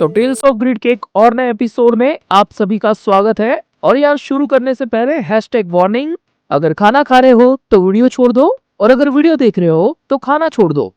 तो tales of grid के एक और नए एपिसोड में आप सभी का स्वागत है। और यार शुरू करने से पहले हैशटैग वार्निंग, अगर खाना खा रहे हो तो वीडियो छोड़ दो, और अगर वीडियो देख रहे हो तो खाना छोड़ दो।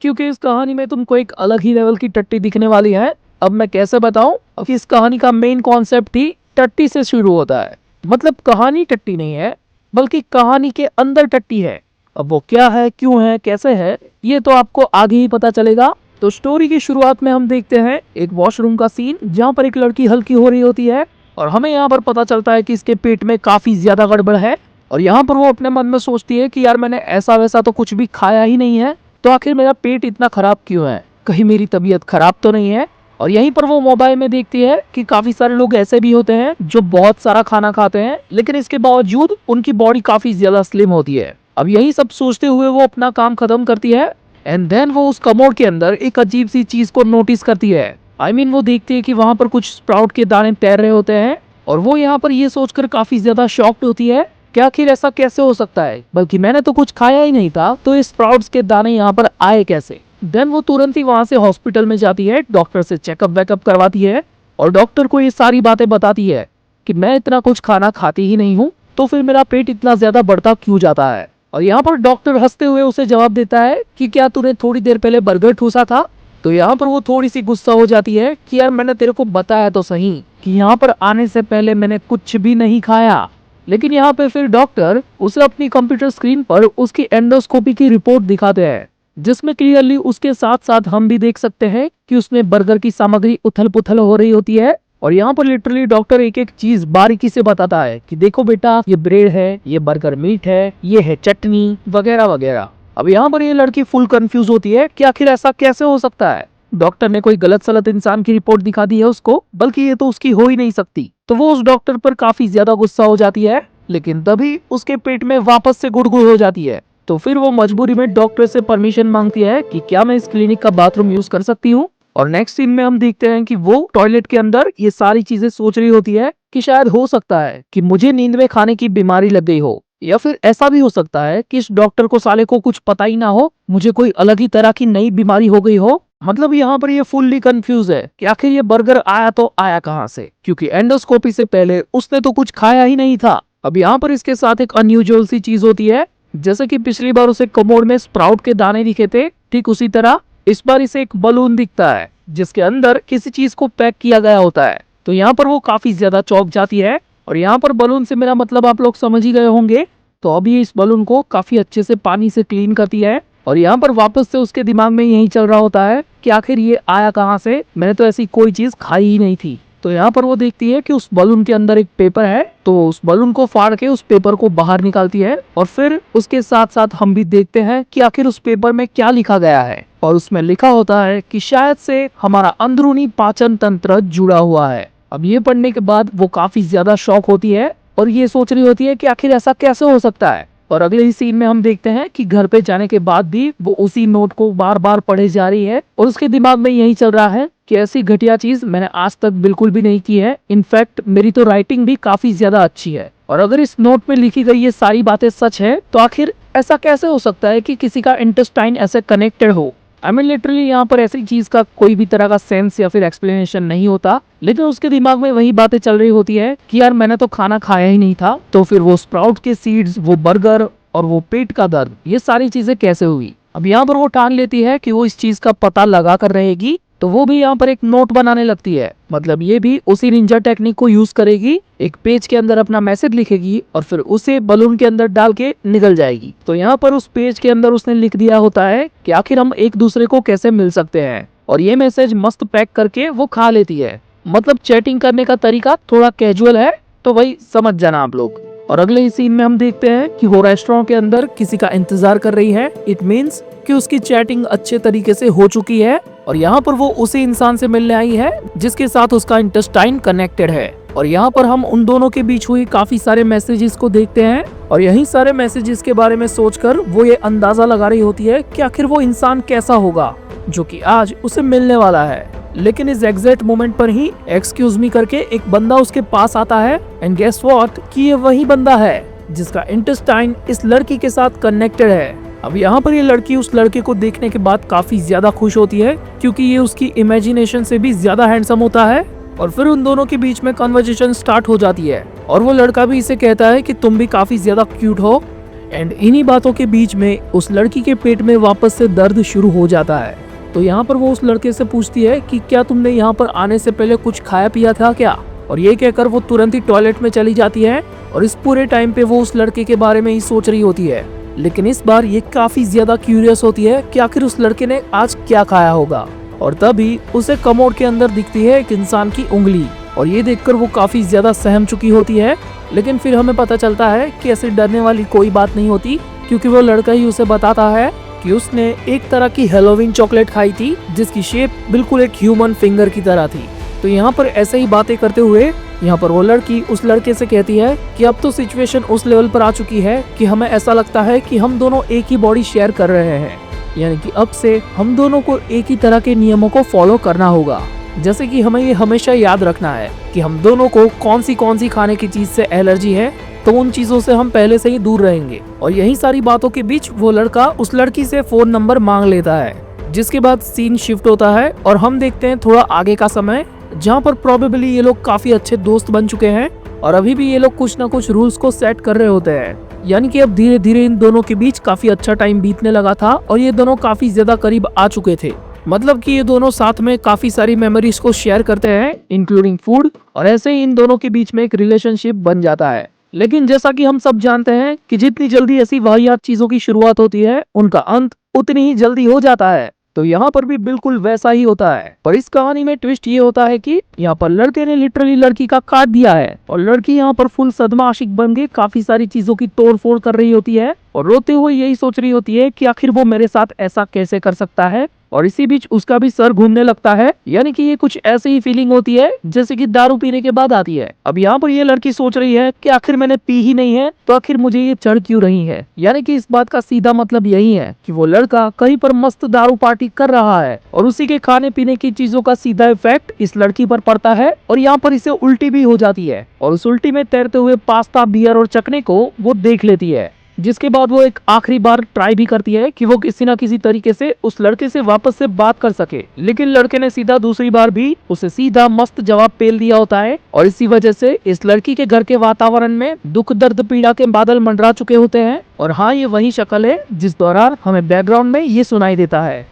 क्योंकि इस कहानी में तुमको एक अलग ही लेवल की टट्टी दिखने वाली है। अब मैं कैसे बताऊं? अब इस कहानी का मेन कॉन्सेप्ट ही टट्टी से शुरू होता है। मतलब कहानी टट्टी नहीं है, बल्कि कहानी के अंदर टट्टी है। अब वो क्या है, क्यों है, कैसे है, ये तो आपको आगे ही पता चलेगा। तो स्टोरी की शुरुआत में हम देखते हैं एक वॉशरूम का सीन, जहाँ पर एक लड़की हल्की हो रही होती है और हमें यहाँ पर पता चलता है कि इसके पेट में काफी ज्यादा गड़बड़ है। और यहाँ पर वो अपने मन में सोचती है कि यार मैंने ऐसा वैसा तो कुछ भी खाया ही नहीं है, तो आखिर मेरा पेट इतना खराब क्यों है, कहीं मेरी तबीयत खराब तो नहीं है। और यहीं पर वो मोबाइल में देखती है कि काफी सारे लोग ऐसे भी होते हैं जो बहुत सारा खाना खाते हैं, लेकिन इसके बावजूद उनकी बॉडी काफी ज्यादा स्लिम होती है। अब यही सब सोचते हुए वो अपना काम खत्म करती है एंड देन वो उस कमोड के अंदर एक अजीब सी चीज को नोटिस करती है। वो देखती है कि वहां पर कुछ स्प्राउट के दाने तैर रहे होते हैं, और वो यहाँ पर ये सोचकर काफी ज्यादा शॉक्ड होती है कि आखिर ऐसा कैसे हो सकता है, बल्कि मैंने तो कुछ खाया ही नहीं था, तो इस स्प्राउट्स के दाने यहाँ पर आए कैसे। देन वो तुरंत ही वहां से हॉस्पिटल में जाती है, डॉक्टर से चेकअप वेकअप करवाती है और डॉक्टर को ये सारी बातें बताती है कि मैं इतना कुछ खाना खाती ही नहीं हूँ, तो फिर मेरा पेट इतना ज्यादा बढ़ता क्यों जाता है। और यहाँ पर डॉक्टर हंसते हुए उसे जवाब देता है कि क्या तूने थोड़ी देर पहले बर्गर ठूसा था। तो यहाँ पर वो थोड़ी सी गुस्सा हो जाती है कि यार मैंने तेरे को बताया तो सही कि यहाँ पर आने से पहले मैंने कुछ भी नहीं खाया। लेकिन यहाँ पे फिर डॉक्टर उसे अपनी कंप्यूटर स्क्रीन पर उसकी एंडोस्कोपी की रिपोर्ट दिखाते हैं, जिसमें क्लियरली उसके साथ साथ हम भी देख सकते हैं कि उसमें बर्गर की सामग्री उथल पुथल हो रही होती है। और यहाँ पर लिटरली डॉक्टर एक एक चीज बारीकी से बताता है कि देखो बेटा, ये ब्रेड है, ये बर्गर मीट है, ये है चटनी वगैरह वगैरह। अब यहाँ पर ये लड़की फुल कंफ्यूज होती है कि आखिर ऐसा कैसे हो सकता है। डॉक्टर ने कोई गलत सलत इंसान की रिपोर्ट दिखा दी है उसको, बल्कि ये तो उसकी हो ही नहीं सकती। तो वो उस डॉक्टर पर काफी ज्यादा गुस्सा हो जाती है, लेकिन तभी उसके पेट में वापस से गुड़गुड़ हो जाती है। तो फिर वो मजबूरी में डॉक्टर से परमिशन मांगती है कि क्या मैं इस क्लिनिक का बाथरूम यूज कर सकती हूँ। और नेक्स्ट सीन में हम देखते हैं कि वो टॉयलेट के अंदर ये सारी चीजें सोच रही होती है कि शायद हो सकता है कि मुझे नींद में खाने की बीमारी लग गई हो, या फिर ऐसा भी हो सकता है कि इस डॉक्टर को साले को कुछ पता ही ना हो, मुझे कोई अलग ही तरह की नई बीमारी हो गई हो। मतलब यहाँ पर ये फुल्ली कंफ्यूज है कि आखिर ये बर्गर आया तो आया कहाँ से, क्योंकि एंडोस्कोपी से पहले उसने तो कुछ खाया ही नहीं था। अब यहाँ पर इसके साथ एक अनयूजुअल सी चीज होती है, जैसे कि पिछली बार उसे कमोड में स्प्राउट के दाने दिखे थे, ठीक उसी तरह इस बार इसे एक बलून दिखता है जिसके अंदर किसी चीज को पैक किया गया होता है। तो यहाँ पर वो काफी ज्यादा चौंक जाती है, और यहाँ पर बलून से मेरा मतलब आप लोग समझ ही गए होंगे। तो अभी इस बलून को काफी अच्छे से पानी से क्लीन करती है, और यहाँ पर वापस से उसके दिमाग में यही चल रहा होता है कि आखिर ये आया कहाँ से, मैंने तो ऐसी कोई चीज खाई ही नहीं थी। तो यहाँ पर वो देखती है कि उस बलून के अंदर एक पेपर है, तो उस बलून को फाड़ के उस पेपर को बाहर निकालती है, और फिर उसके साथ साथ हम भी देखते हैं कि आखिर उस पेपर में क्या लिखा गया है। और उसमें लिखा होता है कि शायद से हमारा अंदरूनी पाचन तंत्र जुड़ा हुआ है। अब ये पढ़ने के बाद वो काफी ज्यादा शॉक होती है और ये सोच रही होती है कि आखिर ऐसा कैसे हो सकता है। और अगले ही सीन में हम देखते हैं कि घर पे जाने के बाद भी वो उसी नोट को बार बार पढ़े जा रही है, और उसके दिमाग में यही चल रहा है कि ऐसी घटिया चीज मैंने आज तक बिल्कुल भी नहीं की है। इनफैक्ट मेरी तो राइटिंग भी काफी ज्यादा अच्छी है, और अगर इस नोट में लिखी गई ये सारी बातें सच है, तो आखिर ऐसा कैसे हो सकता है कि किसी का इंटेस्टाइन ऐसे कनेक्टेड हो। लिटरली यहाँ पर ऐसी चीज का कोई भी तरह का सेंस या फिर एक्सप्लेनेशन नहीं होता, लेकिन उसके दिमाग में वही बातें चल रही होती है कि यार मैंने तो खाना खाया ही नहीं था, तो फिर वो स्प्राउट के सीड्स, वो बर्गर और वो पेट का दर्द, ये सारी चीजें कैसे हुई। अब यहाँ पर वो ठान लेती है कि वो इस चीज का पता लगा कर रहेगी, तो वो भी यहाँ पर एक नोट बनाने लगती है। मतलब ये भी उसी निंजा टेक्निक को यूज करेगी, एक पेज के अंदर अपना मैसेज लिखेगी और फिर उसे बलून के अंदर डाल के निकल जाएगी। तो यहाँ पर उस पेज के अंदर उसने लिख दिया होता है कि आखिर हम एक दूसरे को कैसे मिल सकते हैं, और ये मैसेज मस्त पैक करके वो खा लेती है। मतलब चैटिंग करने का तरीका थोड़ा कैजुअल है, तो वही समझ जाना आप लोग। और अगले ही सीन में हम देखते हैं कि वो रेस्टोरेंट के अंदर किसी का इंतजार कर रही है। इट मीन्स कि उसकी चैटिंग अच्छे तरीके से हो चुकी है, और यहाँ पर वो उसी इंसान से मिलने आई है जिसके साथ उसका इंटेस्टाइन कनेक्टेड है। और यहाँ पर हम उन दोनों के बीच हुई काफी सारे मैसेजेस को देखते हैं, और यही सारे मैसेजेस के बारे में सोचकर वो ये अंदाजा लगा रही होती है कि आखिर वो इंसान कैसा होगा जो कि आज उसे मिलने वाला है। लेकिन इस एग्जैक्ट मोमेंट पर ही एक्सक्यूज मी करके एक बंदा उसके पास आता है, एंड गेस व्हाट कि ये वही बंदा है जिसका इंटेस्टाइन इस लड़की के साथ कनेक्टेड है। अब यहाँ पर ये लड़की उस लड़के को देखने के बाद काफी ज्यादा खुश होती है, क्योंकि ये उसकी इमेजिनेशन से भी ज्यादा हैंडसम होता है। और फिर उन दोनों के बीच में कन्वर्सेशन स्टार्ट हो जाती है और वो लड़का भी इसे कहता है कि तुम भी काफी ज्यादा क्यूट हो। एंड इन्हीं बातों के बीच में उस लड़की के पेट में वापस से दर्द शुरू हो जाता है। तो यहाँ पर वो उस लड़के से पूछती है कि क्या तुमने यहाँ पर आने से पहले कुछ खाया पिया था क्या। और ये कहकर वो तुरंत ही टॉयलेट में चली जाती है और इस पूरे टाइम पे वो उस लड़के के बारे में ही सोच रही होती है। लेकिन इस बार ये काफी ज्यादा क्यूरियस होती है कि आखिर उस लड़के ने आज क्या खाया होगा। और तभी उसे कमोड के अंदर दिखती है एक इंसान की उंगली और ये देखकर वो काफी ज्यादा सहम चुकी होती है। लेकिन फिर हमें पता चलता है कि ऐसे डरने वाली कोई बात नहीं होती, क्योंकि वो लड़का ही उसे बताता है कि उसने एक तरह की हैलोवीन चॉकलेट खाई थी जिसकी शेप बिल्कुल एक ह्यूमन फिंगर की तरह थी। तो यहाँ पर ऐसे ही बातें करते हुए यहाँ पर वो लड़की उस लड़के से कहती है कि अब तो सिचुएशन उस लेवल पर आ चुकी है कि हमें ऐसा लगता है कि हम दोनों एक ही बॉडी शेयर कर रहे हैं, यानी कि अब से हम दोनों को एक ही तरह के नियमों को फॉलो करना होगा। जैसे कि हमें ये हमेशा याद रखना है कि हम दोनों को कौन सी खाने की चीज से एलर्जी है, तो उन चीजों से हम पहले से ही दूर रहेंगे। और यही सारी बातों के बीच वो लड़का उस लड़की से फोन नंबर मांग लेता है, जिसके बाद सीन शिफ्ट होता है और हम देखते हैं थोड़ा आगे का समय, जहाँ पर प्रोबेबली ये लोग काफी अच्छे दोस्त बन चुके हैं और अभी भी ये लोग कुछ ना कुछ रूल्स को सेट कर रहे होते हैं। यानी कि अब धीरे धीरे इन दोनों के बीच काफी अच्छा टाइम बीतने लगा था और ये दोनों काफी ज्यादा करीब आ चुके थे। मतलब कि ये दोनों साथ में काफी सारी मेमोरीज को शेयर करते हैं, इंक्लूडिंग फूड, और ऐसे ही इन दोनों के बीच में एक रिलेशनशिप बन जाता है। लेकिन जैसा कि हम सब जानते हैं कि जितनी जल्दी ऐसी वाहियात चीजों की शुरुआत होती है, उनका अंत उतनी ही जल्दी हो जाता है। तो यहाँ पर भी बिल्कुल वैसा ही होता है। पर इस कहानी में ट्विस्ट ये होता है कि यहाँ पर लड़के ने लिटरली लड़की का काट दिया है और लड़की यहाँ पर फुल सदमा आशिक बन के काफी सारी चीजों की तोड़ फोड़ कर रही होती है और रोते हुए यही सोच रही होती है कि आखिर वो मेरे साथ ऐसा कैसे कर सकता है। और इसी बीच उसका भी सर घूमने लगता है, यानी कि ये कुछ ऐसी ही फीलिंग होती है जैसे कि दारू पीने के बाद आती है। अब यहाँ पर ये लड़की सोच रही है कि आखिर मैंने पी ही नहीं है तो आखिर मुझे ये चढ़ क्यों रही है। यानी कि इस बात का सीधा मतलब यही है कि वो लड़का कहीं पर मस्त दारू पार्टी कर रहा है और उसी के खाने पीने की चीजों का सीधा इफेक्ट इस लड़की पर पड़ता है और यहाँ पर इसे उल्टी भी हो जाती है और उस उल्टी में तैरते हुए पास्ता, बियर और चखने को वो देख लेती है। जिसके बाद वो एक आखिरी बार ट्राई भी करती है कि वो किसी ना किसी तरीके से उस लड़के से वापस से बात कर सके, लेकिन लड़के ने सीधा दूसरी बार भी उसे सीधा मस्त जवाब पेल दिया होता है और इसी वजह से इस लड़की के घर के वातावरण में दुख दर्द पीड़ा के बादल मंडरा चुके होते हैं। और हाँ, ये वही शक्ल है जिस दौरान हमें बैकग्राउंड में ये सुनाई देता है।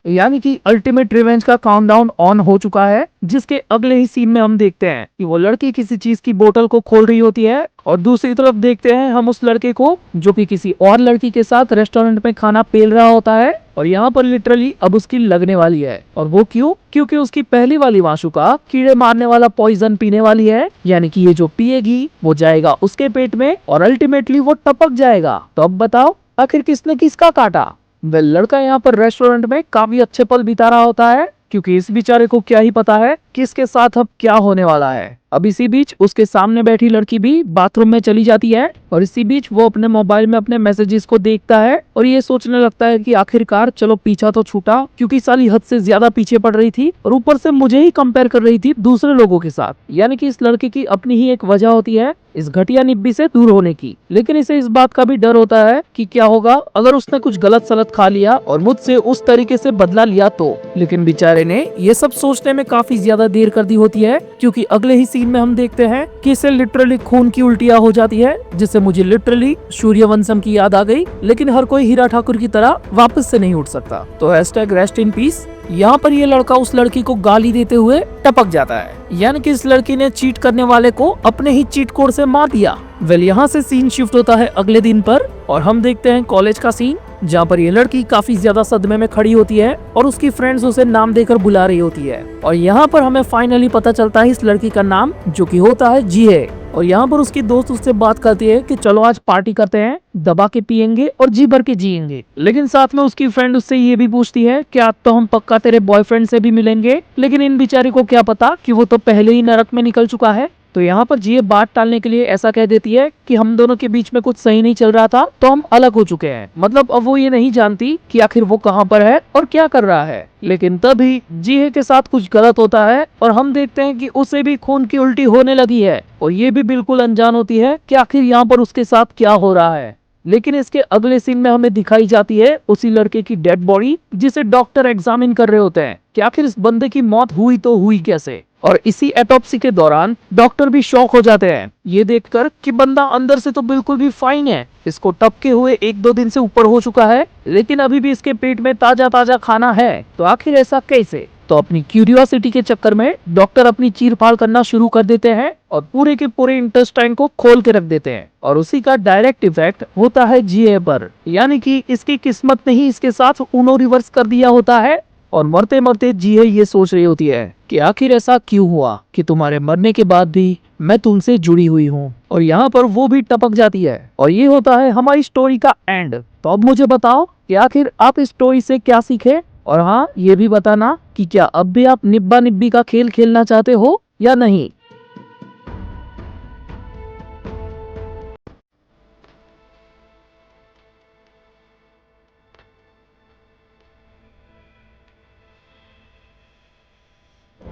यानी कि अल्टीमेट रिवेंज का काउंटडाउन ऑन हो चुका है, जिसके अगले ही सीन में हम देखते हैं कि वो लड़की किसी चीज की बोतल को खोल रही होती है और दूसरी तरफ देखते हैं हम उस लड़के को जो कि किसी और लड़की के साथ रेस्टोरेंट में खाना पेल रहा होता है और यहाँ पर लिटरली अब उसकी लगने वाली है। और वो क्यों? क्योंकि उसकी पहली वाली माशूका कीड़े मारने वाला पॉइजन पीने वाली है, यानी कि ये जो पिएगी वो जाएगा उसके पेट में और अल्टीमेटली वो टपक जाएगा। तो अब बताओ आखिर किसने किसका काटा? लड़का यहाँ पर रेस्टोरेंट में काफी अच्छे पल बिता रहा होता है, क्योंकि इस बेचारे को क्या ही पता है कि इसके साथ अब क्या होने वाला है। अब इसी बीच उसके सामने बैठी लड़की भी बाथरूम में चली जाती है और इसी बीच वो अपने मोबाइल में अपने मैसेजेस को देखता है और ये सोचने लगता है कि आखिरकार चलो पीछा तो छूटा, क्योंकि साली हद से ज्यादा पीछे पड़ रही थी और ऊपर से मुझे ही कंपेयर कर रही थी दूसरे लोगों के साथ। यानी कि इस लड़के की अपनी ही एक वजह होती है इस घटिया निब्बी से दूर होने की, लेकिन इसे इस बात का भी डर होता है कि क्या होगा अगर उसने कुछ गलत सलत खा लिया और मुझसे उस तरीके से बदला लिया तो। लेकिन बेचारे ने ये सब सोचने में काफी ज्यादा देर कर दी होती है, क्योंकि अगले ही सीन में हम देखते हैं कि इसे लिटरली खून की उल्टियां हो जाती है, जिससे मुझे लिटरली सूर्यवंशम की याद आ गई। लेकिन हर कोई हीरा ठाकुर की तरह वापस से नहीं उठ सकता, तो #रेस्ट इन पीस। यहाँ पर ये लड़का उस लड़की को गाली देते हुए टपक जाता है, यानी कि इस लड़की ने चीट करने वाले को अपने ही चीट कोड से मार दिया। यहाँ से सीन शिफ्ट होता है अगले दिन पर और हम देखते हैं कॉलेज का सीन, जहाँ पर ये लड़की काफी ज्यादा सदमे में खड़ी होती है और उसकी फ्रेंड्स उसे नाम देकर बुला रही होती है। और यहाँ पर हमें फाइनली पता चलता है इस लड़की का नाम, जो कि होता है जी है। और यहाँ पर उसकी दोस्त उससे बात करती है कि चलो आज पार्टी करते हैं, दबा के पियेंगे और जी भर के जिएंगे। लेकिन साथ में उसकी फ्रेंड उससे ये भी पूछती है कि आज तो हम पक्का तेरे बॉयफ्रेंड से भी मिलेंगे। लेकिन इन बेचारे को क्या पता कि वो तो पहले ही नरक में निकल चुका है। तो यहाँ पर जीए बात टालने के लिए ऐसा कह देती है कि हम दोनों के बीच में कुछ सही नहीं चल रहा था, तो हम अलग हो चुके हैं। मतलब अब वो ये नहीं जानती कि आखिर वो कहाँ पर है और क्या कर रहा है। लेकिन तभी जीए के साथ कुछ गलत होता है और हम देखते हैं कि उसे भी खून की उल्टी होने लगी है और ये भी बिल्कुल अनजान होती है कि आखिर यहाँ पर उसके साथ क्या हो रहा है। लेकिन इसके अगले सीन में हमें दिखाई जाती है उसी लड़के की डेड बॉडी, जिसे डॉक्टर एग्जामिन कर रहे होते हैं कि आखिर इस बंदे की मौत हुई तो हुई कैसे। और इसी एटॉप्सी के दौरान डॉक्टर भी शॉक हो जाते हैं ये देखकर कि बंदा अंदर से तो बिल्कुल भी फाइन है, इसको टपके हुए 1-2 दिन से ऊपर हो चुका है, लेकिन अभी भी इसके पेट में ताजा ताजा खाना है। तो आखिर ऐसा कैसे? तो अपनी क्यूरियोसिटी के चक्कर में डॉक्टर अपनी चीर फाड़ करना शुरू कर देते हैं और पूरे के पूरे इंटेस्टाइन को खोल के रख देते हैं और उसी का डायरेक्ट इफेक्ट होता है जीए पर। यानी कि इसकी किस्मत ने ही इसके साथ ऊनो रिवर्स कर दिया होता है और मरते मरते जीए ये सोच रही होती है कि आखिर ऐसा क्यों हुआ कि तुम्हारे मरने के बाद भी मैं तुमसे जुड़ी हुई हूँ। और यहाँ पर वो भी टपक जाती है और ये होता है हमारी स्टोरी का एंड। तो अब मुझे बताओ कि आखिर आप इस स्टोरी से क्या सीखे, और हाँ ये भी बताना कि क्या अब भी आप निब्बा निब्बी का खेल खेलना चाहते हो या नहीं।